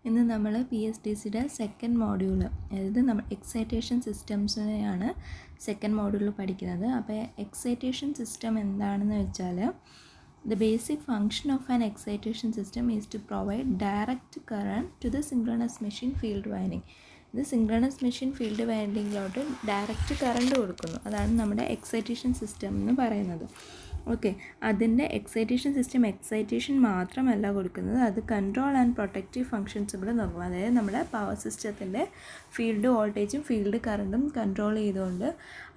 ഇന്ന് നമ്മൾ PSDCയുടെ second module, അതായത് നമ്മൾ എക്സൈറ്റേഷൻ സിസ്റ്റംസിനെയാണ് സെക്കൻഡ് മോഡ്യൂളിൽ പഠിക്കുന്നത്. അപ്പോൾ എക്സൈറ്റേഷൻ സിസ്റ്റം എന്താണെന്ന് വെച്ചാൽ, the basic function of an excitation system is to provide direct current to the synchronous machine field winding. ഇത് സിങ്ക്രണസ് മെഷീൻ ഫീൽഡ് വൈൻഡിങ്ങിലോട്ട് ഡയറക്റ്റ് കറണ്ട് കൊടുക്കുന്നു. അതാണ് നമ്മുടെ എക്സൈറ്റേഷൻ സിസ്റ്റം എന്ന് പറയുന്നത്. ഓക്കെ, അതിൻ്റെ എക്സൈറ്റേഷൻ സിസ്റ്റം എക്സൈറ്റേഷൻ മാത്രമല്ല കൊടുക്കുന്നത്, അത് കൺട്രോൾ ആൻഡ് പ്രൊട്ടക്റ്റീവ് ഫങ്ഷൻസ് കൂടെ നോക്കും. അതായത് നമ്മുടെ പവർ സിസ്റ്റത്തിൻ്റെ ഫീൽഡ് വോൾട്ടേജും ഫീൽഡ് കറണ്ടും കൺട്രോൾ ചെയ്തുകൊണ്ട്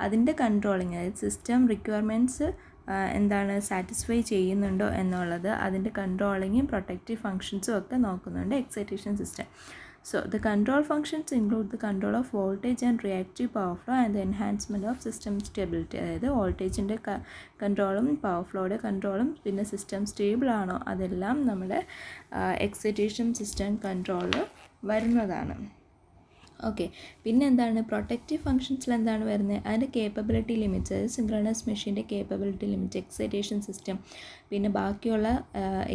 അതിൻ്റെ കൺട്രോളിങ്, അതായത് സിസ്റ്റം റിക്വയർമെൻറ്റ്സ് എന്താണ് സാറ്റിസ്ഫൈ ചെയ്യുന്നുണ്ടോ എന്നുള്ളത്, അതിൻ്റെ കൺട്രോളിങ്ങും പ്രൊട്ടക്റ്റീവ് ഫങ്ഷൻസും ഒക്കെ നോക്കുന്നുണ്ട് excitation system. So, the control functions include the control of voltage and reactive power flow and the enhancement of system stability. അതായത് വോൾട്ടേജിൻ്റെ കൺട്രോളും പവർ ഫ്ലോയുടെ കൺട്രോളും പിന്നെ സിസ്റ്റം സ്റ്റേബിൾ ആണോ അതെല്ലാം നമ്മുടെ എക്സൈറ്റേഷൻ സിസ്റ്റം കൺട്രോളിൽ വരുന്നതാണ്. ഓക്കെ, പിന്നെ എന്താണ് പ്രൊട്ടക്റ്റീവ് ഫങ്ഷൻസിൽ എന്താണ് വരുന്നത്? അതിൻ്റെ കേപ്പബിലിറ്റി ലിമിറ്റ്സ്, അതായത് സിങ്ക്രണസ് മെഷീൻ്റെ കേപ്പബിലിറ്റി ലിമിറ്റ്, എക്സൈറ്റേഷൻ സിസ്റ്റം പിന്നെ ബാക്കിയുള്ള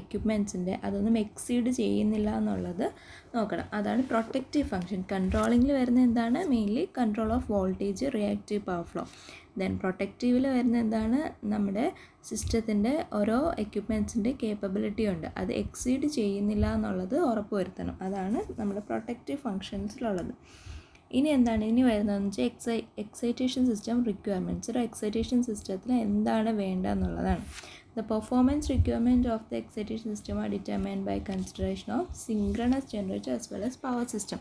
എക്യുപ്മെൻറ്റ്സിൻ്റെ അതൊന്നും എക്സീഡ് ചെയ്യുന്നില്ല എന്നുള്ളത് നോക്കണം. അതാണ് പ്രൊട്ടക്റ്റീവ് ഫങ്ഷൻ. കൺട്രോളിങ്ങിൽ വരുന്ന എന്താണ്? Mainly control of voltage, reactive power flow. Then പ്രൊട്ടക്റ്റീവിൽ വരുന്ന എന്താണ്? നമ്മുടെ സിസ്റ്റത്തിൻ്റെ ഓരോ എക്യുപ്മെൻറ്റ്സിൻ്റെ കേപ്പബിലിറ്റി ഉണ്ട്, അത് എക്സീഡ് ചെയ്യുന്നില്ല എന്നുള്ളത് ഉറപ്പ് വരുത്തണം. അതാണ് നമ്മുടെ പ്രൊട്ടക്റ്റീവ് ഫങ്ഷൻസിലുള്ളത്. ഇനി എന്താണ് ഇനി വരുന്നതെന്ന് വെച്ചാൽ എക്സൈറ്റേഷൻ സിസ്റ്റം റിക്വയർമെൻറ്റ്സ്. ഒരു എക്സൈറ്റേഷൻ സിസ്റ്റത്തിൽ എന്താണ് വേണ്ടതെന്നുള്ളതാണ്. The performance requirement of the excitation system are determined by consideration of synchronous generator as well as power system.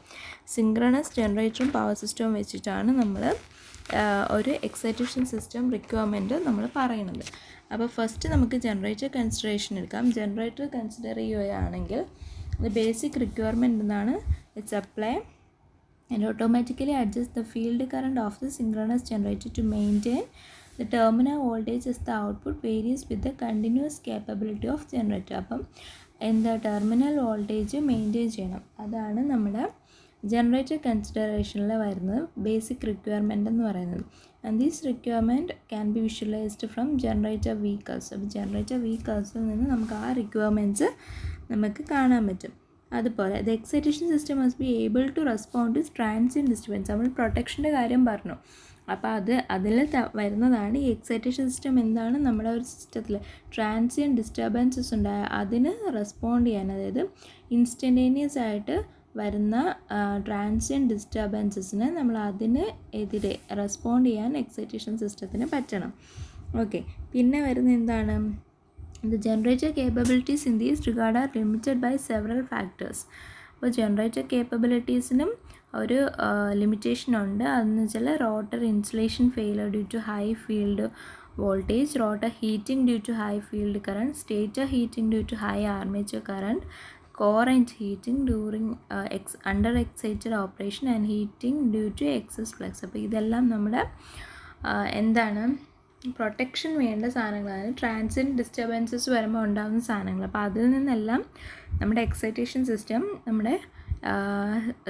Synchronous generator power system വെച്ചിട്ടാണ് നമ്മൾ ഒരു എക്സൈറ്റേഷൻ സിസ്റ്റം റിക്വയർമെൻറ്റ് നമ്മൾ പറയുന്നത്. അപ്പോൾ ഫസ്റ്റ് നമുക്ക് ജനറേറ്റർ കൺസിഡറേഷൻ എടുക്കാം. ജനറേറ്റർ കൺസിഡർ ചെയ്യുകയാണെങ്കിൽ the basic requirement എന്താണ്? It supply and automatically adjust the field current of the synchronous generator to maintain the terminal voltage as the output varies with the continuous capability of generator. അപ്പം എന്താ terminal voltage maintain ചെയ്യണം. അതാണ് നമ്മുടെ generator കൺസിഡറേഷനിൽ വരുന്നത് basic requirement എന്ന് പറയുന്നത്. And these requirement can be visualised from generator വീക്കേഴ്സ്. അപ്പോൾ ജനറേറ്റർ വീക്കേഴ്സിൽ നിന്ന് നമുക്ക് ആ റിക്വയർമെൻറ്റ്സ് നമുക്ക് കാണാൻ പറ്റും. അതുപോലെ the excitation system must be able to respond to transient disturbance. നമ്മൾ പ്രൊട്ടക്ഷൻ്റെ കാര്യം പറഞ്ഞു. അപ്പോൾ അതിൽ വരുന്നതാണ് ഈ എക്സൈറ്റേഷൻ സിസ്റ്റം. എന്താണ്? നമ്മുടെ ഒരു സിസ്റ്റത്തിൽ ട്രാൻസിയൻറ്റ് ഡിസ്റ്റർബൻസസ് ഉണ്ടായ അതിന് റെസ്പോണ്ട് ചെയ്യാൻ, അതായത് ഇൻസ്റ്റൻറ്റേനിയസ് ആയിട്ട് വരുന്ന ട്രാൻസിയൻറ്റ് ഡിസ്റ്റർബൻസസിന് നമ്മൾ അതിന് എതിരെ റെസ്പോണ്ട് ചെയ്യാൻ എക്സൈറ്റേഷൻ സിസ്റ്റത്തിന് പറ്റണം. ഓക്കെ, പിന്നെ വരുന്ന എന്താണ്? The generator capabilities in these regard are limited by several factors. അപ്പോൾ ജനറേറ്റർ കേപ്പബിലിറ്റീസിനും ഒരു ലിമിറ്റേഷൻ ഉണ്ട്. അതെന്ന് വെച്ചാൽ rotor insulation failure due to high field voltage, rotor heating due to high field current, stator heating due to high armature current, core and heating during under excited operation and heating due to excess flux. അപ്പോൾ ഇതെല്ലാം നമ്മുടെ എന്താണ് protection വേണ്ട സാധനങ്ങളാണ്. Transient disturbances വരുമ്പോൾ ഉണ്ടാകുന്ന സാധനങ്ങൾ. അപ്പോൾ അതിൽ നിന്നെല്ലാം നമ്മുടെ എക്സൈറ്റേഷൻ സിസ്റ്റം നമ്മുടെ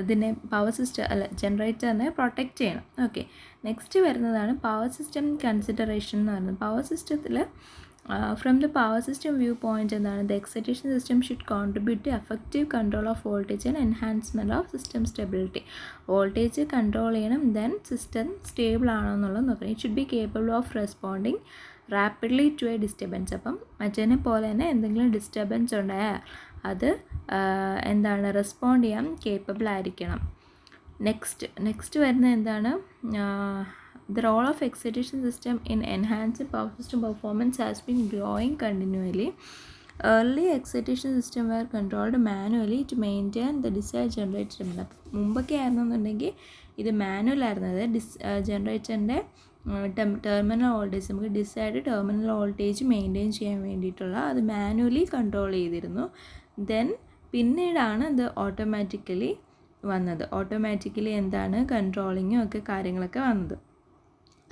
ഇതിനെ പവർ സിസ്റ്റം ജനറേറ്ററിനെ പ്രൊട്ടക്റ്റ് ചെയ്യണം. ഓക്കെ, നെക്സ്റ്റ് വരുന്നതാണ് പവർ സിസ്റ്റം കൺസിഡറേഷൻ എന്ന് പറയുന്നത്. പവർ സിസ്റ്റത്തിൽ from the power system viewpoint എന്താണ്? The excitation system should contribute to effective control of voltage and enhancement of system stability. Voltage control ചെയ്യണം, then system stable ആണോ എന്നുള്ളത് നോക്കണം. It should be capable of responding rapidly to a disturbance. അപ്പം മറ്റേനെ പോലെ തന്നെ എന്തെങ്കിലും ഡിസ്റ്റർബൻസ് ഉണ്ടായാൽ അത് എന്താണ് റെസ്പോണ്ട് ചെയ്യാൻ കേപ്പബിൾ ആയിരിക്കണം. നെക്സ്റ്റ് വരുന്നത് എന്താണ്? The role of excitation system in enhancing power system performance has been growing continually. Early excitation system were controlled manually to maintain the desired generator demand. മുമ്പൊക്കെ ആയിരുന്നെന്നുണ്ടെങ്കിൽ ഇത് മാനുവൽ ആയിരുന്നത്. ജനറേറ്ററിൻ്റെ ടെർമിനൽ വോൾട്ടേജ്, നമുക്ക് decide terminal voltage maintain ചെയ്യാൻ വേണ്ടിയിട്ടുള്ള അത് manually control ചെയ്തിരുന്നു. Then പിന്നീടാണ് ഇത് ഓട്ടോമാറ്റിക്കലി വന്നത്. ഓട്ടോമാറ്റിക്കലി എന്താണ് കൺട്രോളിങ്ങും ഒക്കെ കാര്യങ്ങളൊക്കെ വന്നത്.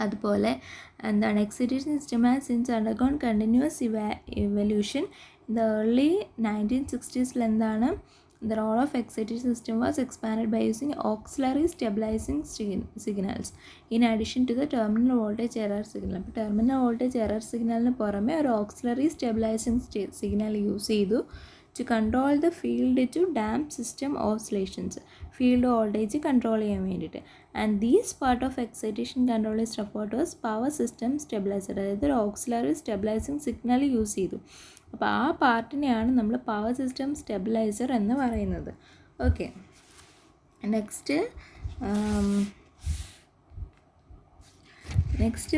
അതുപോലെ എന്താണ് excitation system has since undergone continuous evolution. In the early 1960s എന്താണ്? The role of excitation system was expanded by using auxiliary stabilizing signals in addition to the terminal voltage error signal. അപ്പോൾ terminal voltage error സിഗ്നലിന് പുറമെ ഒരു auxiliary stabilising signal use ചെയ്തു. To control the field to damp system oscillations, field voltage control ചെയ്യാൻ വേണ്ടിയിട്ട്. And these part of excitation control is referred to as power system stabiliser. അതായത് ഒരു auxiliary stabilising signal use ചെയ്തു. അപ്പോൾ ആ പാർട്ടിനെയാണ് നമ്മൾ power system stabiliser എന്ന് പറയുന്നത്. ഓക്കെ, നെക്സ്റ്റ്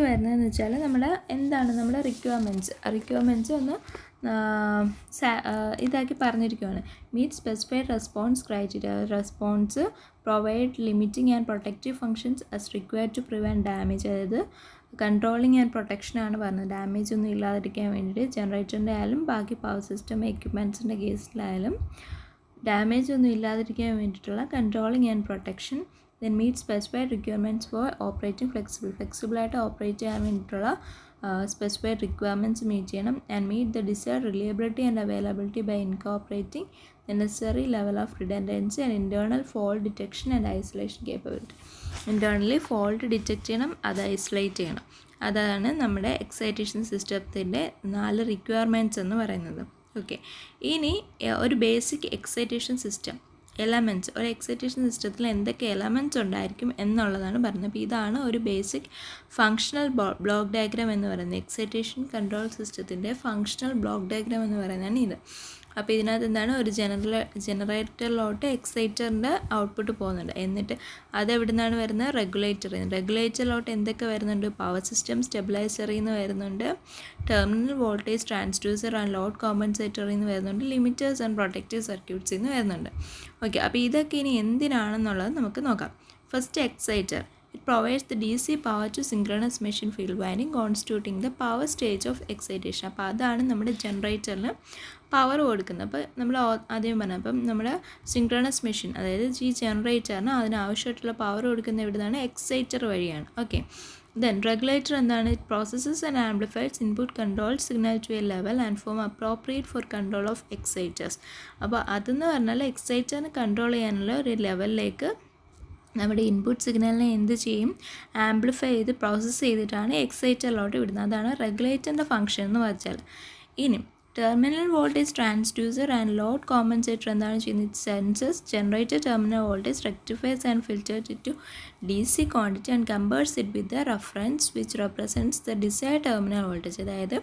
വരുന്നതെന്ന് വെച്ചാൽ നമ്മുടെ റിക്വയർമെൻറ്റ്സ് ഒന്ന് ഇതാക്കി പറഞ്ഞിരിക്കുകയാണ്. Meet specified response criteria. Response provide limiting and protective functions as required to prevent damage. അതായത് കൺട്രോളിങ് ആൻഡ് പ്രൊട്ടക്ഷനാണ് പറഞ്ഞത്. ഡാമേജ് ഒന്നും ഇല്ലാതിരിക്കാൻ വേണ്ടിയിട്ട് ജനറേറ്ററിൻ്റെ ആയാലും ബാക്കി പവർ സിസ്റ്റം എക്യുപ്മെൻറ്റ്സിൻ്റെ കേസിലായാലും ഡാമേജ് ഒന്നും ഇല്ലാതിരിക്കാൻ വേണ്ടിയിട്ടുള്ള കൺട്രോളിങ് ആൻഡ് പ്രൊട്ടക്ഷൻ. Then meet specified requirements for operating ഫ്ലെക്സിബിളായിട്ട് ഓപ്പറേറ്റ് ചെയ്യാൻ വേണ്ടിയിട്ടുള്ള സ്പെസിഫൈഡ് റിക്വയർമെൻറ്റ്സ് മീറ്റ് ചെയ്യണം. And meet the desired reliability and availability by incorporating the necessary level of redundancy and internal fault detection and isolation capability. Internally fault detect ചെയ്യണം, അത് isolate ചെയ്യണം. അതാണ് നമ്മുടെ excitation സിസ്റ്റത്തിൻ്റെ 4 റിക്വയർമെൻറ്റ്സ് എന്ന് പറയുന്നത്. ഓക്കെ, ഇനി ഒരു ബേസിക് എക്സൈറ്റേഷൻ സിസ്റ്റം എലമെൻറ്റ്സ്, ഒരു എക്സൈറ്റേഷൻ സിസ്റ്റത്തിൽ എന്തൊക്കെ എലമെൻറ്റ്സ് ഉണ്ടായിരിക്കും എന്നുള്ളതാണ് പറയുന്നത്. അപ്പോൾ ഇതാണ് ഒരു ബേസിക് ഫങ്ഷണൽ ബ്ലോക്ക് ഡയഗ്രാം എന്ന് പറയുന്നത്. എക്സൈറ്റേഷൻ കൺട്രോൾ സിസ്റ്റത്തിൻ്റെ ഫങ്ഷണൽ ബ്ലോക്ക് ഡയഗ്രാം എന്ന് പറയുന്നതാണ് ഇത്. അപ്പോൾ ഇതിനകത്ത് എന്താണ്, ഒരു ജനറേറ്ററിലോട്ട് എക്സൈറ്ററിൻ്റെ ഔട്ട്പുട്ട് പോകുന്നുണ്ട്. എന്നിട്ട് അതെവിടെ നിന്നാണ് വരുന്നത്, റെഗുലേറ്ററിലോട്ട് എന്തൊക്കെ വരുന്നുണ്ട്, പവർ സിസ്റ്റം സ്റ്റെബിലൈസറിൽ നിന്ന് വരുന്നുണ്ട്, terminal voltage transducer and load കോമ്പൻസേറ്ററിൽ നിന്ന് വരുന്നുണ്ട്, ലിമിറ്റേഴ്സ് ആൻഡ് പ്രൊട്ടക്റ്റീവ് സർക്യൂട്ട്സിൽ നിന്ന് വരുന്നുണ്ട്. ഓക്കെ, അപ്പോൾ ഇതൊക്കെ ഇനി എന്തിനാണെന്നുള്ളത് നമുക്ക് നോക്കാം. First, exciter. It provides the DC power to synchronous machine field winding constituting the power stage of excitation. അപ്പോൾ അതാണ് നമ്മുടെ ജനറേറ്ററിന് പവർ കൊടുക്കുന്നത്. അപ്പോൾ നമ്മൾ ആദ്യം പറഞ്ഞ അപ്പം നമ്മുടെ സിങ്ക്രണസ് മെഷീൻ, അതായത് ഈ ജനറേറ്ററിന് അതിനാവശ്യമായിട്ടുള്ള പവർ കൊടുക്കുന്ന എവിടുന്നാണ്, എക്സൈറ്റർ വഴിയാണ്. ഓക്കെ, ദെൻ റെഗുലേറ്റർ എന്താണ്, it processes and amplifies input control signal to a level and form appropriate for control of exciters. അപ്പോൾ അതെന്ന് പറഞ്ഞാൽ എക്സൈറ്ററിന് കൺട്രോൾ ചെയ്യാനുള്ള ഒരു ലെവലിലേക്ക് നമ്മുടെ ഇൻപുട്ട് സിഗ്നലിനെ എന്ത് ചെയ്യും, ആംപ്ലിഫൈ ചെയ്ത് പ്രോസസ്സ് ചെയ്തിട്ടാണ് എക്സൈറ്ററിലോട്ട് വിടുന്നത്. അതാണ് റെഗുലേറ്ററിൻ്റെ ഫംഗ്ഷൻ എന്ന് വെച്ചാൽ. ഇനി terminal voltage transducer and load compensator എന്താണ് ചെയ്യുന്നത്, senses generated terminal voltage, rectifies and filtered it to DC quantity and compares it with the reference which represents the desired terminal voltage. അതായത്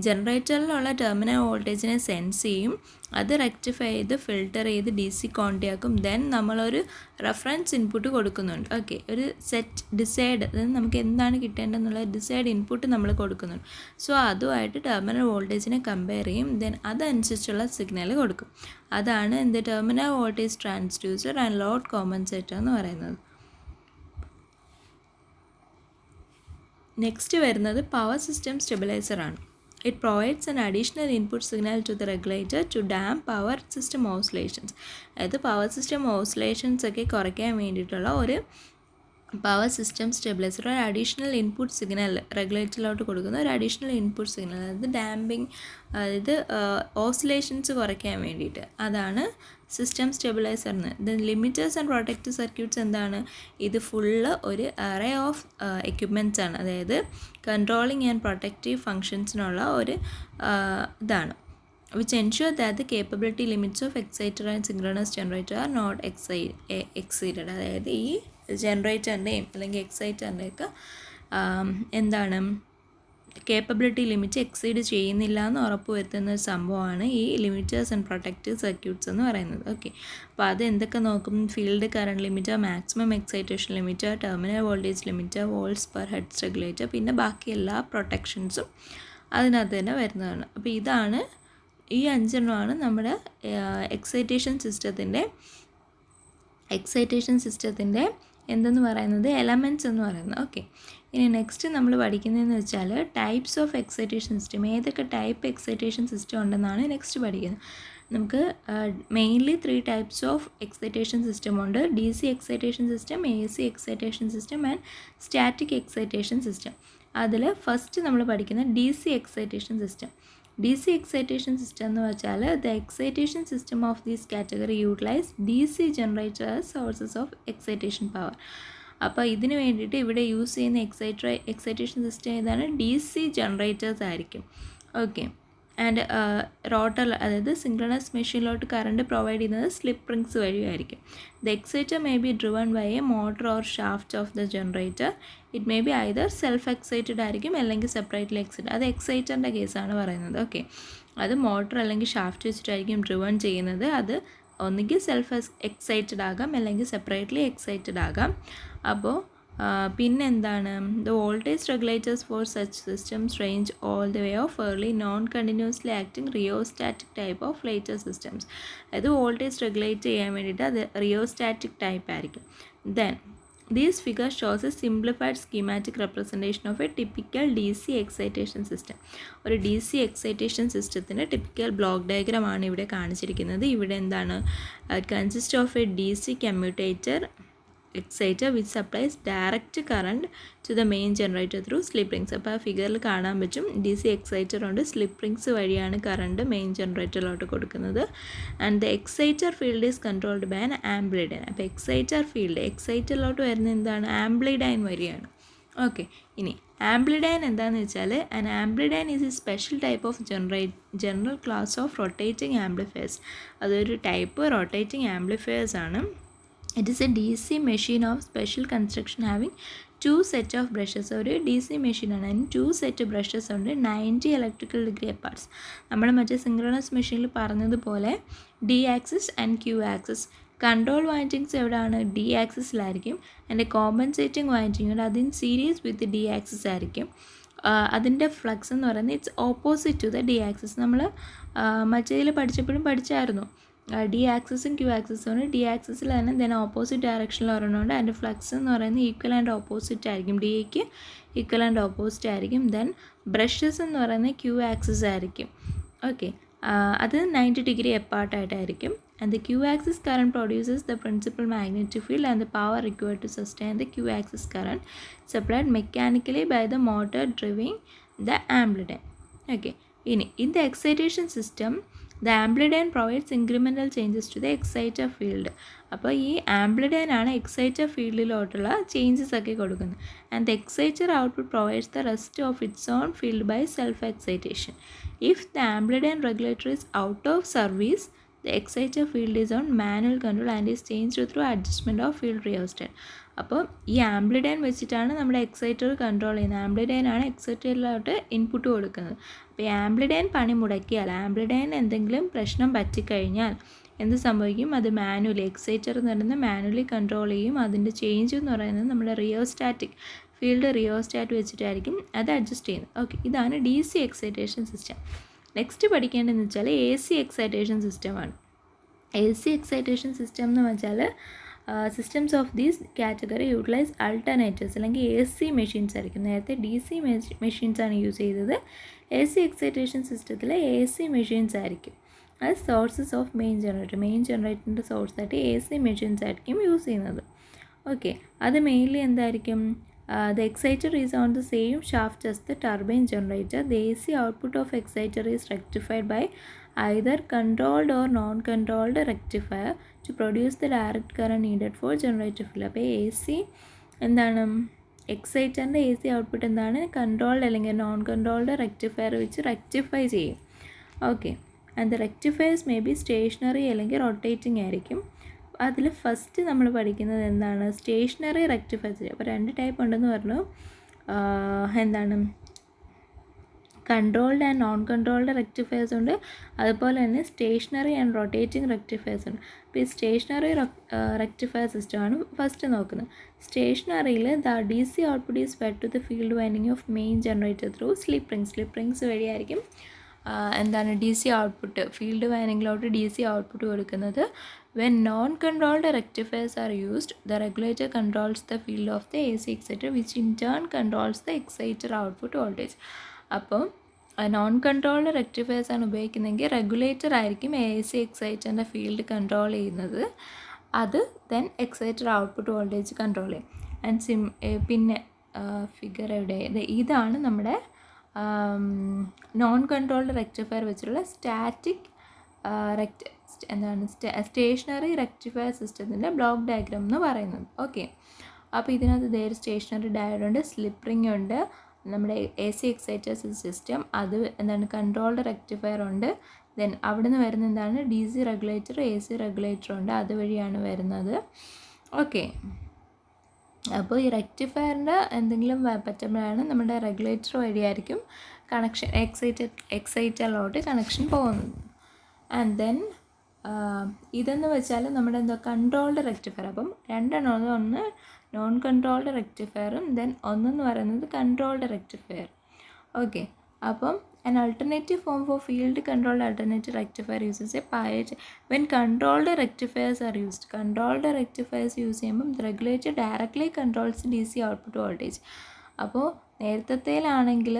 ജനറേറ്ററിലുള്ള ടെർമിനൽ വോൾട്ടേജിനെ sense ചെയ്യും, അത് rectify ചെയ്ത് filter ചെയ്ത് DC quantity ആക്കും. ദെൻ നമ്മളൊരു റെഫറൻസ് ഇൻപുട്ട് കൊടുക്കുന്നുണ്ട്. ഓക്കെ, ഒരു സെറ്റ് ഡിസൈഡ്, അതായത് നമുക്ക് എന്താണ് കിട്ടേണ്ടതെന്നുള്ള ഡിസൈഡ് ഇൻപുട്ട് നമ്മൾ കൊടുക്കുന്നുണ്ട്. സോ അതുമായിട്ട് ടെർമിനൽ വോൾട്ടേജിനെ കമ്പയർ ചെയ്യും, ദെൻ അതനുസരിച്ചുള്ള സിഗ്നൽ കൊടുക്കും. അതാണ് എന്ത്, terminal voltage transducer and load compensator എന്ന് പറയുന്നത്. നെക്സ്റ്റ് വരുന്നത് പവർ സിസ്റ്റം സ്റ്റെബിലൈസർ ആണ്. It provides an additional input signal to the regulator to damp power system oscillations. അതായത് പവർ സിസ്റ്റം ഓസിലേഷൻസ് ഒക്കെ കുറയ്ക്കാൻ വേണ്ടിയിട്ടുള്ള ഒരു പവർ സിസ്റ്റം സ്റ്റെബിലൈസർ, ഒരു അഡീഷണൽ ഇൻപുട്ട് സിഗ്നൽ റെഗുലേറ്ററിലോട്ട് കൊടുക്കുന്ന ഒരു അഡീഷണൽ ഇൻപുട്ട് സിഗ്നൽ, അതായത് ഡാമ്പിങ്, അതായത് ഓസിലേഷൻസ് കുറയ്ക്കാൻ വേണ്ടിയിട്ട്. അതാണ് സിസ്റ്റം സ്റ്റെബിലൈസറിന്. Then limiters and protective circuits എന്താണ്, ഇത് ഫുള്ള് ഒരു അറേ ഓഫ് എക്യുപ്മെൻറ്റ്സ് ആണ്. അതായത് കൺട്രോളിങ് ആൻഡ് പ്രൊട്ടക്റ്റീവ് ഫങ്ഷൻസിനുള്ള ഒരു ഇതാണ്. which ensure that the capability limits of exciter and synchronous generator are not exceeded. അതായത് ഈ ജനറേറ്ററിൻ്റെയും അല്ലെങ്കിൽ എക്സൈറ്ററിൻ്റെയൊക്കെ എന്താണ് കേപ്പബിലിറ്റി ലിമിറ്റ് എക്സീഡ് ചെയ്യുന്നില്ല എന്ന് ഉറപ്പ് വരുത്തുന്ന ഒരു സംഭവമാണ് ഈ ലിമിറ്റേഴ്സ് ആൻഡ് പ്രൊട്ടക്റ്റീവ് സർക്യൂട്ട്സ് എന്ന് പറയുന്നത്. ഓക്കെ, അപ്പോൾ അത് എന്തൊക്കെ നോക്കും, field current limiter, maximum excitation limiter, terminal voltage limiter, volts per hertz regulator, പിന്നെ ബാക്കി എല്ലാ പ്രൊട്ടക്ഷൻസും അതിനകത്ത് തന്നെ വരുന്നതാണ്. അപ്പോൾ ഇതാണ് ഈ 5 നമ്മുടെ എക്സൈറ്റേഷൻ സിസ്റ്റത്തിൻ്റെ എന്തെന്ന് പറയുന്നത്, എലമെൻറ്റ്സ് എന്ന് പറയുന്നത്. ഓക്കെ, ഇനി നെക്സ്റ്റ് നമ്മൾ പഠിക്കുന്നതെന്ന് വെച്ചാൽ ടൈപ്സ് ഓഫ് എക്സൈറ്റേഷൻ സിസ്റ്റം. ഏതൊക്കെ ടൈപ്പ് എക്സൈറ്റേഷൻ സിസ്റ്റം ഉണ്ടെന്നാണ് നെക്സ്റ്റ് പഠിക്കുന്നത്. നമുക്ക് mainly 3 types of excitation system ഉണ്ട്. DC excitation system, AC excitation system and static excitation system. അതിൽ ഫസ്റ്റ് നമ്മൾ പഠിക്കുന്ന DC excitation system. DC excitation system എന്ന് വെച്ചാൽ the excitation system of this category utilize DC generator as sources of excitation power. അപ്പോൾ ഇതിന് വേണ്ടിയിട്ട് ഇവിടെ use ചെയ്യുന്ന എക്സൈറ്റേഷൻ സിസ്റ്റം ഏതാണ്, DC ജനറേറ്റേഴ്സ് ആയിരിക്കും. ഓക്കെ, ആൻഡ് റോട്ടർ, അതായത് സിങ്ക്രണസ് മെഷീനിലോട്ട് കറണ്ട് പ്രൊവൈഡ് ചെയ്യുന്നത് സ്ലിപ്പ് റിങ്സ് വഴിയായിരിക്കും. The exciter may be driven by a motor or shaft of the generator. It may be either self excited ആയിരിക്കും അല്ലെങ്കിൽ separately excited. അത് എക്സൈറ്ററിൻ്റെ കേസാണ് പറയുന്നത്. ഓക്കെ, അത് മോട്ടർ അല്ലെങ്കിൽ ഷാഫ്റ്റ് വെച്ചിട്ടായിരിക്കും ഡ്രിവൺ ചെയ്യുന്നത്. അത് ഒന്നുകിൽ സെൽഫ് എക്സൈറ്റഡ് ആകാം അല്ലെങ്കിൽ സെപ്പറേറ്റ്ലി എക്സൈറ്റഡ് ആകാം. അപ്പോൾ പിന്നെന്താണ്, the voltage regulators for such systems range all the way of early non continuously acting rheostatic type of later systems. അതായത് വോൾട്ടേജ് റെഗുലേറ്റ് ചെയ്യാൻ വേണ്ടിയിട്ട് അത് റിയോസ്റ്റാറ്റിക് ടൈപ്പ് ആയിരിക്കും. Then these figure shows a simplified schematic representation of a typical DC excitation system. ഒരു DC excitation സിസ്റ്റത്തിൻ്റെ typical block ഡയഗ്രമാണ് ഇവിടെ കാണിച്ചിരിക്കുന്നത്. ഇവിടെ എന്താണ്, consist of a DC commutator exciter which supplies direct current to the main generator through slip rings. അപ്പോൾ ആ ഫിഗറിൽ കാണാൻ പറ്റും DC എക്സൈറ്റർ ഉണ്ട്, സ്ലിപ്പ് റിങ്സ് വഴിയാണ് കറണ്ട് മെയിൻ ജനറേറ്ററിലോട്ട് കൊടുക്കുന്നത്. And the exciter field is controlled by an amplidyne. അപ്പോൾ എക്സൈറ്റർ ഫീൽഡ് എക്സൈറ്ററിലോട്ട് വരുന്ന എന്താണ്, ആംപ്ലിഡൈൻ വഴിയാണ്. ഓക്കെ, ഇനി ആംപ്ലിഡൈൻ എന്താണെന്ന് വെച്ചാൽ an amplidyne is a special type of general class of rotating amplifiers. അതൊരു ടൈപ്പ് റൊട്ടേറ്റിംഗ് ആംപ്ലിഫയേഴ്സ് ആണ്. It is a DC machine of special construction having 2 set of brushes. ഒരു DC മെഷീനാണ്, അതിന് 2 സെറ്റ് ബ്രഷസ് ഉണ്ട്, 90 electrical degree അപ്പാർട്സ്. നമ്മൾ മറ്റേ synchronous മെഷീനിൽ പറഞ്ഞതുപോലെ D axis and Q axis. Control windings എവിടെയാണ്, D ആക്സിസിലായിരിക്കും. അതിൻ്റെ കോമ്പൻസേറ്റിംഗ് വൈൻഡിങ് അതിന് സീരീസ് വിത്ത് D ആക്സിസ് ആയിരിക്കും. അതിൻ്റെ ഫ്ലക്സ് എന്ന് പറയുന്നത് it's opposite to the D axis. നമ്മൾ മറ്റേതിൽ പഠിച്ചപ്പോഴും പഠിച്ചായിരുന്നു. D ആക്സിസും Q ആക്സിസും ഉണ്ട്. D ആക്സിസിൽ തന്നെ ദെൻ ഓപ്പോസിറ്റ് ഡയറക്ഷനിൽ ഒരെണ്ണമുണ്ട്. അതിൻ്റെ ഫ്ലക്സ് എന്ന് പറയുന്നത് ഈക്വൽ ആൻഡ് ഓപ്പോസിറ്റ് ആയിരിക്കും, Dക്ക് ഈക്വൽ ആൻഡ് ഓപ്പോസിറ്റ് ആയിരിക്കും. ദെൻ ബ്രഷസ് എന്ന് പറയുന്നത് Q ആക്സിസ് ആയിരിക്കും. ഓക്കെ, അത് 90 ഡിഗ്രി എപ്പാർട്ടായിട്ടായിരിക്കും. And the Q axis current produces the principal magnetic field and the power required to sustain the Q axis current supplied mechanically by the motor driving the amplidyne. Okay, ഇനി in the excitation system the amplidyne provides incremental changes to the exciter field. അപ്പോൾ ഈ amplidyne ആണ് exciter ഫീൽഡിലോട്ടുള്ള changes ഒക്കെ കൊടുക്കുന്നത്. And the exciter output provides the rest of its own field by self excitation. If the amplidyne regulator is out of service, the exciter field is on manual control and is change through adjustment of field rheostat. അപ്പോൾ ഈ ആംപ്ലിഡൈൻ വെച്ചിട്ടാണ് നമ്മുടെ exciter control ചെയ്യുന്നത്. ആംപ്ലിഡൈൻ ആണ് എക്സൈറ്ററിലോട്ട് input കൊടുക്കുന്നത്. അപ്പോൾ ഈ ആംപ്ലിഡൈൻ പണി മുടക്കിയാൽ, ആംപ്ലിഡൈൻ എന്തെങ്കിലും പ്രശ്നം പറ്റിക്കഴിഞ്ഞാൽ എന്ത് സംഭവിക്കും, അത് മാനുവലി എക്സൈറ്റർ എന്ന് പറയുന്നത് മാനുവലി കൺട്രോൾ ചെയ്യും. അതിൻ്റെ ചേഞ്ച് എന്ന് പറയുന്നത് നമ്മുടെ റിയോസ്റ്റാറ്റിക് ഫീൽഡ് റിയോസ്റ്റാറ്റ് വെച്ചിട്ടായിരിക്കും അത് അഡ്ജസ്റ്റ് ചെയ്യുന്നത്. ഓക്കെ, ഇതാണ് DC എക്സൈറ്റേഷൻ സിസ്റ്റം. നെക്സ്റ്റ് പഠിക്കേണ്ടതെന്ന് വെച്ചാൽ AC എക്സൈറ്റേഷൻ സിസ്റ്റമാണ്. AC എക്സൈറ്റേഷൻ സിസ്റ്റം എന്ന് വെച്ചാൽ systems of these category utilise alternatives അല്ലെങ്കിൽ AC മെഷീൻസ് ആയിരിക്കും. നേരത്തെ DC മെഷീൻസാണ് യൂസ് ചെയ്തത്. AC എക്സൈറ്റേഷൻ സിസ്റ്റത്തിൽ AC മെഷീൻസ് ആയിരിക്കും. അത് സോഴ്സസ് ഓഫ് മെയിൻ ജനറേറ്ററിൻ്റെ സോഴ്സായിട്ട് AC മെഷീൻസ് ആയിരിക്കും യൂസ് ചെയ്യുന്നത്. ഓക്കെ, അത് മെയിൻലി എന്തായിരിക്കും, the exciter is on the same shaft as the turbine generator. The AC output of exciter is rectified by either controlled or non-controlled rectifier to produce the direct current needed for generator fill. അപ്പോൾ AC എന്താണ്, എക്സൈറ്ററിൻ്റെ AC output എന്താണ്, controlled അല്ലെങ്കിൽ non controlled rectifier വെച്ച് rectify ചെയ്യും. Okay, and the rectifiers may be stationary അല്ലെങ്കിൽ rotating ആയിരിക്കും. അതിൽ ഫസ്റ്റ് നമ്മൾ പഠിക്കുന്നത് എന്താണ്, സ്റ്റേഷനറി റെക്ടിഫയേഴ്സ്. അപ്പോൾ 2 ടൈപ്പ് ഉണ്ടെന്ന് പറഞ്ഞു. എന്താണ്, controlled and non controlled rectifiers ഉണ്ട്, അതുപോലെ തന്നെ സ്റ്റേഷനറി ആൻഡ് റൊട്ടേറ്റിംഗ് റെക്ടിഫയേഴ്സ് ഉണ്ട്. അപ്പോൾ ഈ സ്റ്റേഷനറി റെക്ടിഫയർ സിസ്റ്റമാണ് ഫസ്റ്റ് നോക്കുന്നത്. സ്റ്റേഷനറിയിൽ the DC output is fed to the field winding of main generator through slip rings വഴിയായിരിക്കും എന്താണ് DC ഔട്ട്പുട്ട് ഫീൽഡ് വൈൻഡിങ്ങിലോട്ട് DC ഔട്ട്പുട്ട് കൊടുക്കുന്നത്. When non controlled rectifiers are used, the regulator controls the field of the AC exciter which in turn controls the exciter output voltage. അപ്പോൾ non controlled rectifiers ആണ് ഉപയോഗിക്കുന്നതെങ്കിൽ regulator ആയിരിക്കും AC എക്സൈറ്ററിൻ്റെ field control ചെയ്യുന്നത്. അത് then exciter output voltage control ചെയ്യും. And പിന്നെ figure എവിടെ, ഇതാണ് നമ്മുടെ നോൺ കൺട്രോൾഡ് റെക്ടിഫയർ വെച്ചിട്ടുള്ള സ്റ്റാറ്റിക് സ്റ്റേഷനറി റെക്ടിഫയർ സിസ്റ്റത്തിൻ്റെ ബ്ലോക്ക് ഡയഗ്രാം എന്ന് പറയുന്നത്. ഓക്കെ, അപ്പോൾ ഇതിനകത്ത് സ്റ്റേഷനറി ഡയോഡ് ഉണ്ട്, സ്ലിപ്പ് റിംഗ് ഉണ്ട്, നമ്മുടെ AC എക്സൈറ്റർ സിസ്റ്റം, അത് എന്താണ് കൺട്രോൾഡ് റെക്ടിഫയർ ഉണ്ട്. ദെൻ അവിടെ നിന്ന് വരുന്ന എന്താണ് DC റെഗുലേറ്റർ, AC റെഗുലേറ്റർ ഉണ്ട്, അതുവഴിയാണ് വരുന്നത്. ഓക്കെ, അപ്പോൾ ഈ റെക്ടിഫയറിൻ്റെ എന്തെങ്കിലും പറ്റുമ്പോഴാണ് നമ്മുടെ റെഗുലേറ്റർ വഴിയായിരിക്കും കണക്ഷൻ എക്സൈറ്ററിലോട്ട് കണക്ഷൻ പോകുന്നത്. ആൻഡ് ദെൻ ഇതെന്ന് വെച്ചാൽ നമ്മുടെ എന്താ കൺട്രോൾഡ് റെക്ടിഫയർ. അപ്പം രണ്ടെണ്ണം, ഒന്ന് നോൺ കൺട്രോൾഡ് റെക്ടിഫയറും ദെൻ ഒന്നെന്ന് പറയുന്നത് കൺട്രോൾഡ് റെക്ടിഫയർ. ഓക്കെ, അപ്പം an alternative form for field controlled alternative rectifier uses a pilot. When controlled rectifiers are used, controlled rectifiers use ചെയ്യുമ്പം the regulator directly controls DC output voltage. അപ്പോൾ നേരത്തേലാണെങ്കിൽ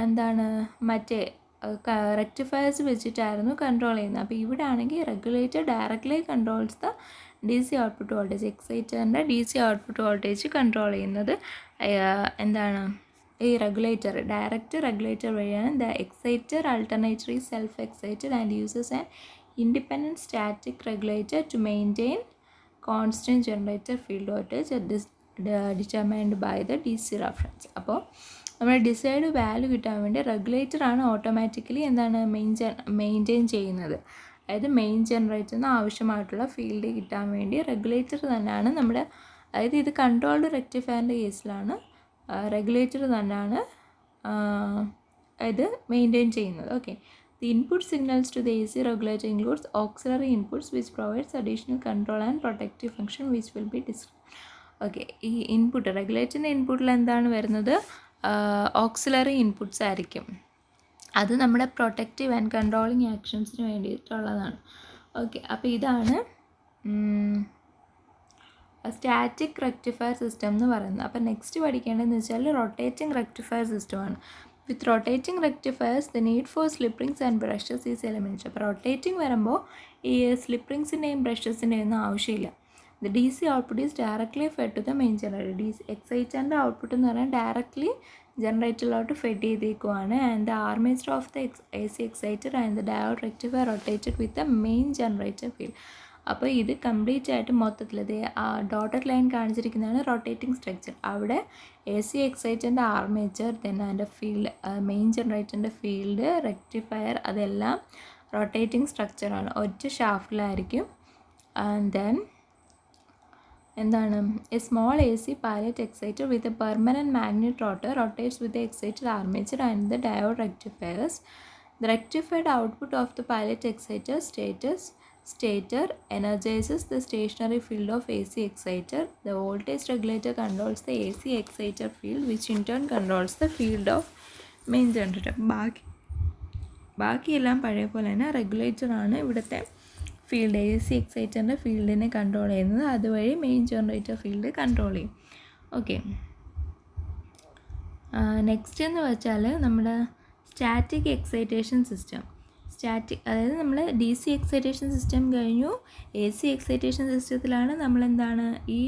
എന്താണ് മറ്റേ rectifiers വെച്ചിട്ടായിരുന്നു control ചെയ്യുന്നത്. അപ്പോൾ ഇവിടെ ആണെങ്കിൽ regulator directly controls the DC output voltage. എക്സൈറ്ററിൻ്റെ DC ഔട്ട്പുട്ട് വോൾട്ടേജ് കൺട്രോൾ ചെയ്യുന്നത് എന്താണ് ഈ റെഗുലേറ്റർ, ഡയറക്റ്റ് റെഗുലേറ്റർ വഴിയാണ്. ദ എക്സൈറ്റർ ആൾട്ടർനേറ്ററി self excited and uses an independent static regulator to maintain constant generator field voltage determined by the DC reference. അപ്പോൾ നമ്മൾ desired value കിട്ടാൻ വേണ്ടി റെഗുലേറ്ററാണ് ഓട്ടോമാറ്റിക്കലി എന്താണ് മെയിൻറ്റെയിൻ ചെയ്യുന്നത്. അതായത് മെയിൻ ജനറേറ്ററിന് ആവശ്യമായിട്ടുള്ള ഫീൽഡ് കിട്ടാൻ വേണ്ടി റെഗുലേറ്റർ തന്നെയാണ് നമ്മുടെ, അതായത് ഇത് കൺട്രോൾഡ് റെക്ടിഫയറിൻ്റെ കേസിലാണ് റെഗുലേറ്റർ തന്നെയാണ് ഇത് മെയിൻറ്റെയിൻ ചെയ്യുന്നത്. Okay, the input signals to the AC regulator includes auxiliary inputs which provides additional control and protective function which will be described. Okay, ഈ ഇൻപുട്ട് റെഗുലേറ്ററിൻ്റെ ഇൻപുട്ടിൽ എന്താണ് വരുന്നത്, ഓക്സിലറി ഇൻപുട്ട്സ് ആയിരിക്കും. അത് നമ്മുടെ പ്രൊട്ടക്റ്റീവ് ആൻഡ് കൺട്രോളിങ് ആക്ഷൻസിന് വേണ്ടിയിട്ടുള്ളതാണ്. ഓക്കെ, അപ്പോൾ ഇതാണ് സ്റ്റാറ്റിക് റെക്ടിഫയർ സിസ്റ്റം എന്ന് പറയുന്നത്. അപ്പോൾ നെക്സ്റ്റ് പഠിക്കേണ്ടതെന്ന് വെച്ചാൽ റൊട്ടേറ്റിംഗ് റെക്ടിഫയർ സിസ്റ്റമാണ്. With rotating rectifiers the need for slip rings and brushes is eliminated. അപ്പോൾ റൊട്ടേറ്റിംഗ് വരുമ്പോൾ ഈ സ്ലിപ്പ് റിങ്സിൻ്റെയും ബ്രഷസിൻ്റെയും ഒന്നും ആവശ്യമില്ല. The DC output is directly fed to the main generator. DC എക്സൈറ്ററിൻ്റെ ഔട്ട്പുട്ട് എന്ന് പറഞ്ഞാൽ ഡയറക്ട്ലി ജനറേറ്ററിലോട്ട് ഫെഡ് ചെയ്തേക്കുവാണ്. And the armature of the AC exciter and the diode rectifier rotated with the main generator field. അപ്പോൾ ഇത് complete ആയിട്ട് മൊത്തത്തിൽ ഇത് ഡോട്ടഡ് ലൈൻ കാണിച്ചിരിക്കുന്നതാണ് റൊട്ടേറ്റിംഗ് സ്ട്രക്ചർ. അവിടെ AC എക്സൈറ്ററിൻ്റെ ആർമേച്ചർ, ദെൻ അതിൻ്റെ ഫീൽഡ്, മെയിൻ ജനറേറ്ററിൻ്റെ ഫീൽഡ്, റെക്ടിഫയർ, അതെല്ലാം റൊട്ടേറ്റിംഗ് സ്ട്രക്ചറാണ്, ഒറ്റ ഷാഫ്റ്റിലായിരിക്കും. ആൻഡ് ദെൻ എന്താണ് A small AC pilot exciter with a permanent magnet rotor rotates with the excited armature and the diode rectifiers. The rectified output of the pilot exciter stator energizes the stationary field of AC exciter. The voltage regulator controls the AC exciter field which in turn controls the field of main generator. ബാക്കിയെല്ലാം പഴയ പോലെ തന്നെ റെഗുലേറ്ററാണ് ഇവിടുത്തെ field, AC എക്സൈറ്ററിൻ്റെ ഫീൽഡിനെ control ചെയ്യുന്നത്. അതുവഴി main generator field control ചെയ്യും. Okay, next എന്ന് വെച്ചാൽ നമ്മുടെ സ്റ്റാറ്റിക് എക്സൈറ്റേഷൻ സിസ്റ്റം. അതായത് നമ്മൾ DC എക്സൈറ്റേഷൻ സിസ്റ്റം കഴിഞ്ഞു, AC എക്സൈറ്റേഷൻ സിസ്റ്റത്തിലാണ് നമ്മളെന്താണ് ഈ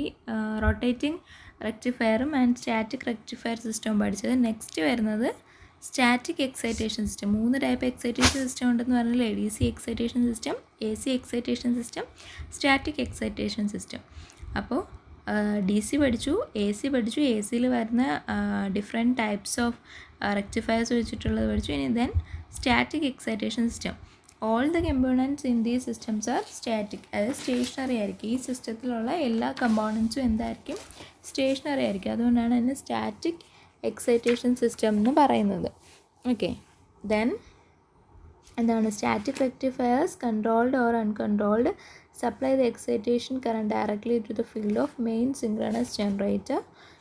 റൊട്ടേറ്റിംഗ് റെക്ടിഫയറും ആൻഡ് സ്റ്റാറ്റിക് റെക്ടിഫയർ സിസ്റ്റവും പഠിച്ചത്. നെക്സ്റ്റ് വരുന്നത് static excitation system. 3 type excitation system ഉണ്ടെന്ന് പറഞ്ഞാൽ DC excitation system, AC excitation system, static excitation system. അപ്പോൾ DC പഠിച്ചു, AC പഠിച്ചു, ACയിൽ വരുന്ന ഡിഫറെൻറ്റ് ടൈപ്സ് ഓഫ് റെക്ടിഫയേഴ്സ് വെച്ചിട്ടുള്ളത് പഠിച്ചു. ഇനി then static excitation system. All the components in these systems R static, അതായത് സ്റ്റേഷനറി ആയിരിക്കും. ഈ സിസ്റ്റത്തിലുള്ള എല്ലാ കമ്പോണൻസും എന്തായിരിക്കും, സ്റ്റേഷനറി ആയിരിക്കും. അതുകൊണ്ടാണ് അതിന് സ്റ്റാറ്റിക് എക്സൈറ്റേഷൻ സിസ്റ്റം എന്ന് പറയുന്നത്. ഓക്കെ, ദെൻ എന്താണ് static rectifiers controlled or uncontrolled supply the excitation current directly to the field of main synchronous generator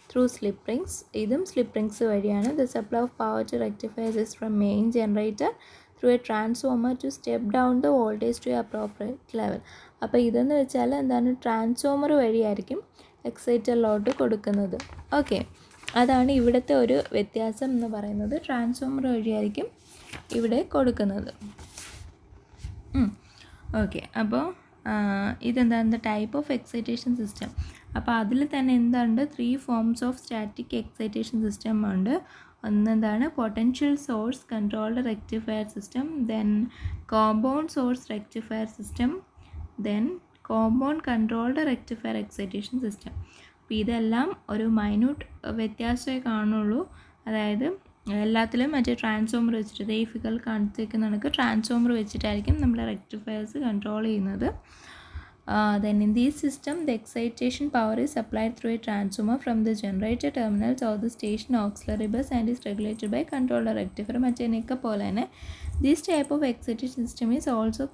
through slip rings. ഇതും സ്ലിപ്പ് റിങ്സ് വഴിയാണ്. The supply of power to rectifiers is from main generator through a transformer to step down the voltage to appropriate level. അപ്പോൾ ഇതെന്ന് വെച്ചാൽ എന്താണ് transformer വഴിയായിരിക്കും എക്സൈറ്ററിലോട്ട് കൊടുക്കുന്നത്. Okay, അതാണ് ഇവിടുത്തെ ഒരു വ്യത്യാസം എന്ന് പറയുന്നത്. ട്രാൻസ്ഫോമർ വഴിയായിരിക്കും ഇവിടെ കൊടുക്കുന്നത്. ഓക്കെ, അപ്പോൾ ഇതെന്താണ് ടൈപ്പ് ഓഫ് എക്സൈറ്റേഷൻ സിസ്റ്റം. അപ്പോൾ അതിൽ തന്നെ എന്തുണ്ട്, 3 forms of static excitation system ഉണ്ട്. ഒന്നെന്താണ് potential source controlled rectifier system, then compound source rectifier system, then compound controlled rectifier excitation system. അപ്പോൾ ഇതെല്ലാം ഒരു മൈന്യൂട്ട് വ്യത്യാസമേ കാണുള്ളൂ. അതായത് എല്ലാത്തിലും മറ്റേ ട്രാൻസ്ഫോമർ വെച്ചിട്ട് ഈ ഫിഗറിൽ കാണിച്ചേക്കുന്ന കണക്ക് ട്രാൻസ്ഫോമർ വെച്ചിട്ടായിരിക്കും നമ്മൾ റെക്ടിഫയേഴ്സ് കൺട്രോൾ ചെയ്യുന്നത്. Then in this system, the excitation power is supplied through a transformer from the generator terminals or the station auxiliary bus and is regulated by controller rectifier. മറ്റേനൊക്കെ പോലെ തന്നെ this type of excitation system is also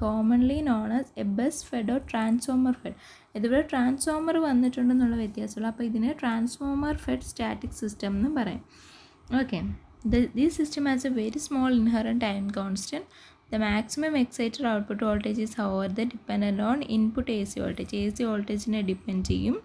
commonly known as a bus fed or transformer fed. ഇതിവിടെ transformer വന്നിട്ടുണ്ടെന്നുള്ള വ്യത്യാസമുള്ളൂ. അപ്പോൾ ഇതിനെ transformer fed static system എന്ന് പറയും. Okay, this system has a very small inherent time constant. The maximum exciter output voltage is however dependent on input AC voltage. AC voltage depend ചെയ്യും.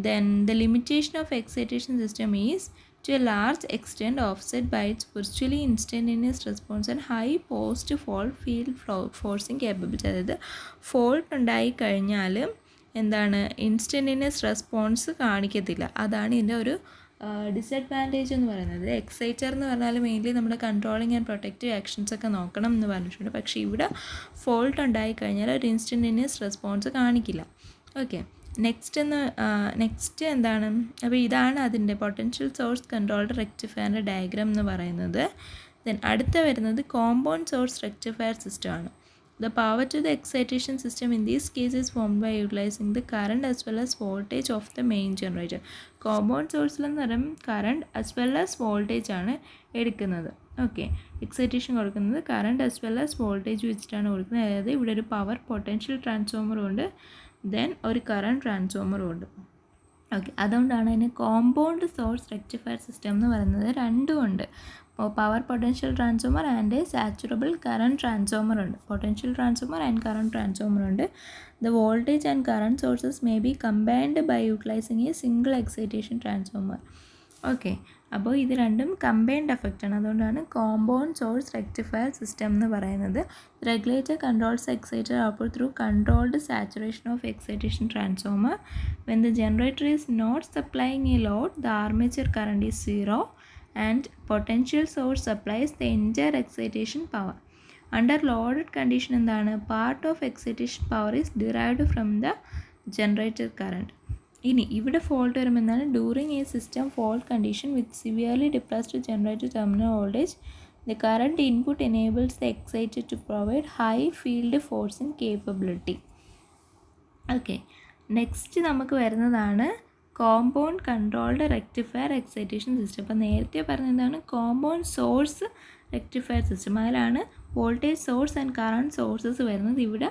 Then the limitation of excitation system is to a large extent offset by its virtually instantaneous response and high post fault field forcing capability. അതായത് fault ഉണ്ടായി കഴിഞ്ഞാൽ എന്താണ് instantaneous response കാണിക്കത്തില്ല. അതാണ് ഇതിൻ്റെ ഒരു disadvantage എന്ന് പറയുന്നത്. എക്സൈറ്റർ എന്ന് പറഞ്ഞാൽ മെയിൻലി നമ്മുടെ കൺട്രോളിങ് ആൻഡ് പ്രൊട്ടക്റ്റീവ് ആക്ഷൻസ് ഒക്കെ നോക്കണം എന്ന് പറഞ്ഞിട്ടുണ്ട്. പക്ഷേ ഇവിടെ ഫോൾട്ട് ഉണ്ടായിക്കഴിഞ്ഞാൽ ഒരു ഇൻസ്റ്റൻറ്റേനിയസ് റെസ്പോൺസ് കാണിക്കില്ല. ഓക്കെ, നെക്സ്റ്റ് എന്താണ്, അപ്പോൾ ഇതാണ് അതിൻ്റെ പൊട്ടൻഷ്യൽ സോഴ്സ് കൺട്രോൾഡ് റെക്ടിഫയറിൻ്റെ ഡയഗ്രാം എന്ന് പറയുന്നത്. ദെൻ അടുത്ത വരുന്നത് കോമ്പൗണ്ട് സോഴ്സ് റെക്ടിഫയർ സിസ്റ്റമാണ്. The power to the excitation system in this case is formed by utilizing the current as well as voltage of the main generator. Compound source എന്ന് പറയുമ്പോൾ current as well as voltage ആണ് എടുക്കുന്നത്. Okay, excitation കൊടുക്കുന്നത് current as well as voltage വെച്ചിട്ടാണ് കൊടുക്കുന്നത്. അതായത് ഇവിടെ ഒരു പവർ പൊട്ടൻഷ്യൽ ട്രാൻസ്ഫോമറും ഉണ്ട്, ദെൻ ഒരു കറണ്ട് ട്രാൻസ്ഫോമറും ഉണ്ട്. ഓക്കെ, അതുകൊണ്ടാണ് അതിന് കോമ്പൗണ്ട് സോഴ്സ് റെക്ടിഫയർ സിസ്റ്റം എന്ന് പറയുന്നത്. രണ്ടും ഉണ്ട്. Power potential transformer and saturable current transformer ഉണ്ട്. Potential transformer and current transformer ഉണ്ട്. The voltage and current sources may be combined by utilising a single excitation transformer. Okay, അപ്പോൾ ഇത് രണ്ടും combined എഫക്റ്റാണ്. അതുകൊണ്ടാണ് കോമ്പൗണ്ട് സോഴ്സ് റെക്ടിഫയർ സിസ്റ്റം എന്ന് പറയുന്നത്. Regulator controls exciter output through controlled saturation of excitation transformer. When the generator is not supplying a load, the armature current is 0 and potential source supplies the entire excitation power. Under loaded condition എന്താണ്, part of excitation power is derived from the generator current. ഇനി ഇവിടെ fault വരുമ്പോൾ എന്താണ്, during a system fault condition with severely depressed generator terminal voltage the current input enables the exciter to provide high field forcing capability. Okay, next നമുക്ക് വരുന്നതാണ് compound controlled rectifier excitation system. അപ്പോൾ നേരത്തെ പറഞ്ഞതാണ് compound source rectifier system. അതിലാണ് voltage source and current sources വരുന്നത്. ഇവിടെ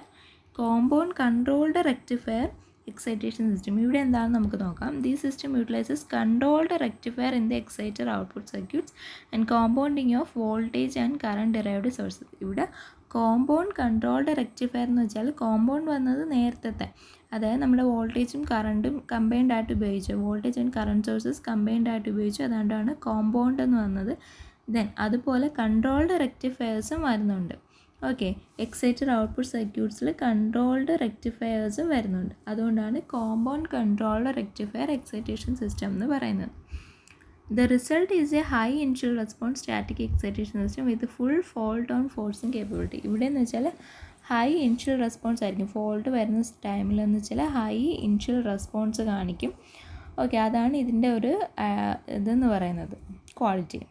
compound controlled rectifier excitation system. ഇവിടെ എന്താണെന്ന് നമുക്ക് നോക്കാം. The system utilises controlled rectifier in the exciter output circuits and compounding of voltage and current derived sources. ഇവിടെ compound controlled rectifier എന്ന് വെച്ചാൽ compound വന്നത് നേരത്തെ, അതായത് നമ്മുടെ വോൾട്ടേജും കറണ്ടും കമ്പൈൻഡ് ആയിട്ട് ഉപയോഗിച്ചു, voltage and current sources combined ആയിട്ട് ഉപയോഗിച്ചു, അതുകൊണ്ടാണ് കോമ്പൗണ്ട് എന്ന് വന്നത്. ദെൻ അതുപോലെ കൺട്രോൾഡ് റെക്ടിഫയേഴ്സും വരുന്നുണ്ട്. ഓക്കെ, എക്സൈറ്റർ ഔട്ട്പുട്ട് സർക്യൂട്ട്സിൽ കൺട്രോൾഡ് റെക്ടിഫയേഴ്സും വരുന്നുണ്ട്. അതുകൊണ്ടാണ് compound controlled rectifier excitation system എന്ന് പറയുന്നത്. The result is a high initial response static excitation system with full fault on forcing capability. ഇവിടെ എന്ന് വെച്ചാൽ ഹൈ ഇനിഷ്യൽ റെസ്പോൺസ് ആയിരിക്കും. ഫോൾട്ട് വരുന്ന ടൈമിലെന്ന് വെച്ചാൽ ഹൈ ഇനിഷ്യൽ റെസ്പോൺസ് കാണിക്കും. ഓക്കെ, അതാണ് ഇതിൻ്റെ ഒരു ഇതെന്ന് പറയുന്നത്, quality.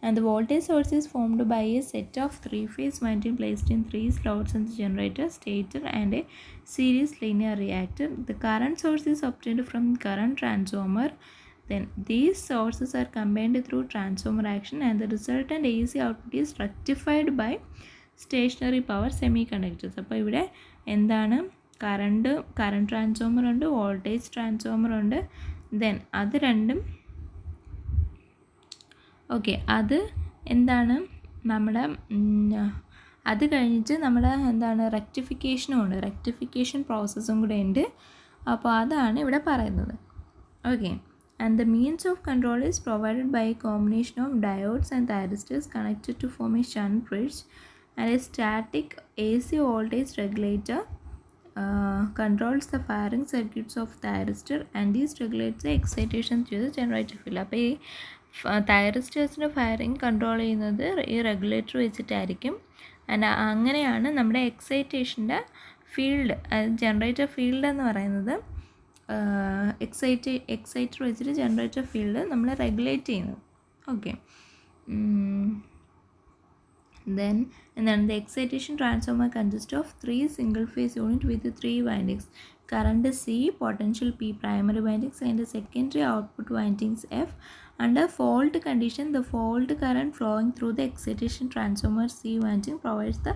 And the voltage source is formed by a set of 3-phase winding placed in 3 slots in the generator, stator and a series linear reactor. The current source is obtained from current transformer. Then these sources are combined through transformer action and the resultant AC output is rectified by stationary power semiconductors. അപ്പോൾ ഇവിടെ എന്താണ്, current transformer ഉണ്ട്, voltage transformer ഉണ്ട്. Then അത് രണ്ടും okay, അത് എന്താണ് നമ്മുടെ അത് കഴിഞ്ഞിട്ട് നമ്മുടെ എന്താണ് റെക്ടിഫിക്കേഷനും ഉണ്ട്, റെക്ടിഫിക്കേഷൻ പ്രോസസ്സും കൂടെ ഉണ്ട്. അപ്പോൾ അതാണ് ഇവിടെ പറയുന്നത്. Okay, and the means of control is provided by a combination of diodes and thyristors connected to form a shunt bridge, and a static AC voltage regulator controls the firing circuits of thyristor and this regulates the excitation to the generator field. അപ്പോൾ ഈ തൈറിസ്റ്റേഴ്സിൻ്റെ firing control ചെയ്യുന്നത് ഈ regulator വെച്ചിട്ടായിരിക്കും. And അങ്ങനെയാണ് നമ്മുടെ എക്സൈറ്റേഷൻ്റെ field, generator field എന്ന് പറയുന്നത് exciter വെച്ചിട്ട് ജനറേറ്റർ ഫീൽഡ് നമ്മൾ റെഗുലേറ്റ് ചെയ്യുന്നത്. Okay. Then the excitation transformer consists of 3 single phase unit with 3 windings. Current C, potential P, primary windings, and secondary output windings F. Under fault condition, the fault current flowing through the excitation transformer C winding provides the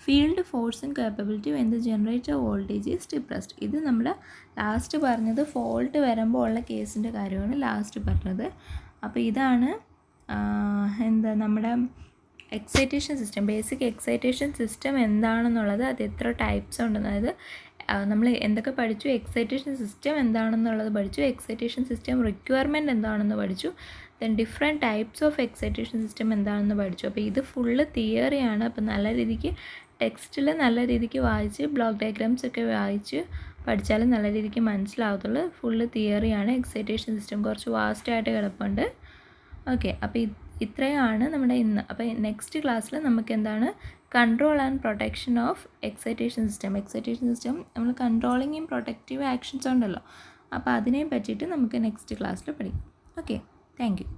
field forcing capability when the generator voltage is depressed. ഇത് നമ്മൾ last പറഞ്ഞത് fault വരുമ്പോൾ ഉള്ള കേസിൻ്റെ കാര്യമാണ് last പറഞ്ഞത്. അപ്പോൾ ഇതാണ് നമ്മുടെ excitation system, basic excitation system എന്താണെന്നുള്ളത്, അത് എത്ര ടൈപ്സ് ഉണ്ടെന്ന്, അതായത് നമ്മൾ എന്തൊക്കെ പഠിച്ചു, എക്സൈറ്റേഷൻ സിസ്റ്റം എന്താണെന്നുള്ളത് പഠിച്ചു, എക്സൈറ്റേഷൻ സിസ്റ്റം റിക്വയർമെൻറ്റ് എന്താണെന്ന് പഠിച്ചു, then different types of excitation system എന്താണെന്ന് പഠിച്ചു. അപ്പോൾ ഇത് ഫുള്ള് തിയറിയാണ്. അപ്പോൾ നല്ല രീതിക്ക് ടെക്സ്റ്റിൽ നല്ല രീതിക്ക് വായിച്ച് ബ്ലോക്ക് ഡയഗ്രാംസ് ഒക്കെ വായിച്ച് പഠിച്ചാലും നല്ല രീതിക്ക് മനസ്സിലാവത്തുള്ളൂ. ഫുള്ള് തിയറിയാണ്. എക്സൈറ്റേഷൻ സിസ്റ്റം കുറച്ച് വാസ്റ്റായിട്ട് കിടപ്പുണ്ട്. ഓക്കെ, അപ്പോൾ ഇത്രയാണ് നമ്മുടെ ഇന്ന്. അപ്പോൾ നെക്സ്റ്റ് ക്ലാസ്സിൽ നമുക്ക് എന്താണ് control and protection of excitation system. Excitation system നമ്മൾ കൺട്രോളിങ്ങും പ്രൊട്ടക്റ്റീവ് ആക്ഷൻസ് ഉണ്ടല്ലോ, അപ്പോൾ അതിനെ പറ്റിയിട്ട് നമുക്ക് നെക്സ്റ്റ് ക്ലാസ്സിൽ പഠിക്കാം. Okay, thank you.